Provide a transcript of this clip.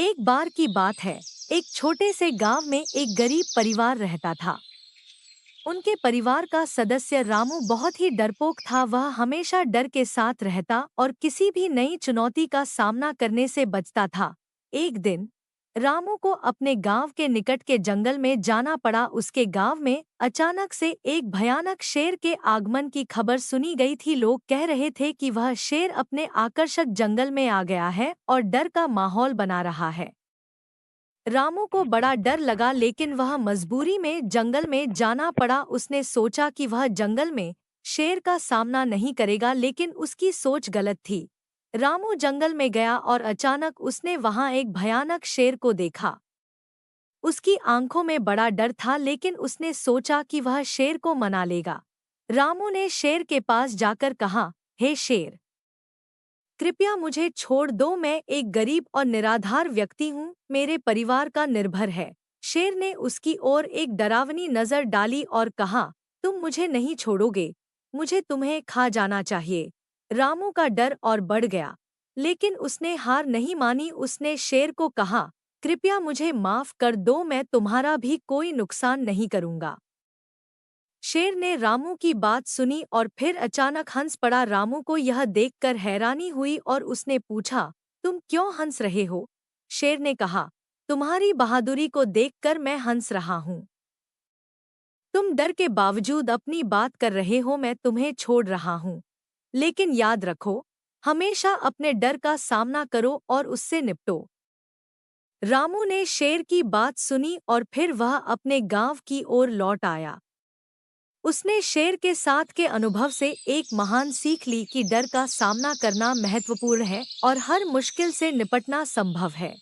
एक बार की बात है। एक छोटे से गांव में एक गरीब परिवार रहता था। उनके परिवार का सदस्य रामू बहुत ही डरपोक था। वह हमेशा डर के साथ रहता और किसी भी नई चुनौती का सामना करने से बचता था। एक दिन रामू को अपने गांव के निकट के जंगल में जाना पड़ा। उसके गांव में अचानक से एक भयानक शेर के आगमन की खबर सुनी गई थी। लोग कह रहे थे कि वह शेर अपने आकर्षक जंगल में आ गया है और डर का माहौल बना रहा है। रामू को बड़ा डर लगा, लेकिन वह मजबूरी में जंगल में जाना पड़ा। उसने सोचा कि वह जंगल में शेर का सामना नहीं करेगा, लेकिन उसकी सोच गलत थी। रामू जंगल में गया और अचानक उसने वहां एक भयानक शेर को देखा। उसकी आंखों में बड़ा डर था, लेकिन उसने सोचा कि वह शेर को मना लेगा। रामू ने शेर के पास जाकर कहा, हे शेर, कृपया मुझे छोड़ दो। मैं एक गरीब और निराधार व्यक्ति हूँ, मेरे परिवार का निर्भर है। शेर ने उसकी ओर एक डरावनी नजर डाली और कहा, तुम मुझे नहीं छोड़ोगे, मुझे तुम्हें खा जाना चाहिए। रामू का डर और बढ़ गया, लेकिन उसने हार नहीं मानी। उसने शेर को कहा, कृपया मुझे माफ कर दो, मैं तुम्हारा भी कोई नुकसान नहीं करूँगा। शेर ने रामू की बात सुनी और फिर अचानक हंस पड़ा। रामू को यह देखकर हैरानी हुई और उसने पूछा, तुम क्यों हंस रहे हो? शेर ने कहा, तुम्हारी बहादुरी को देखकर मैं हंस रहा हूँ। तुम डर के बावजूद अपनी बात कर रहे हो, मैं तुम्हें छोड़ रहा हूँ। लेकिन याद रखो, हमेशा अपने डर का सामना करो और उससे निपटो। रामू ने शेर की बात सुनी और फिर वह अपने गांव की ओर लौट आया। उसने शेर के साथ के अनुभव से एक महान सीख ली कि डर का सामना करना महत्वपूर्ण है और हर मुश्किल से निपटना संभव है।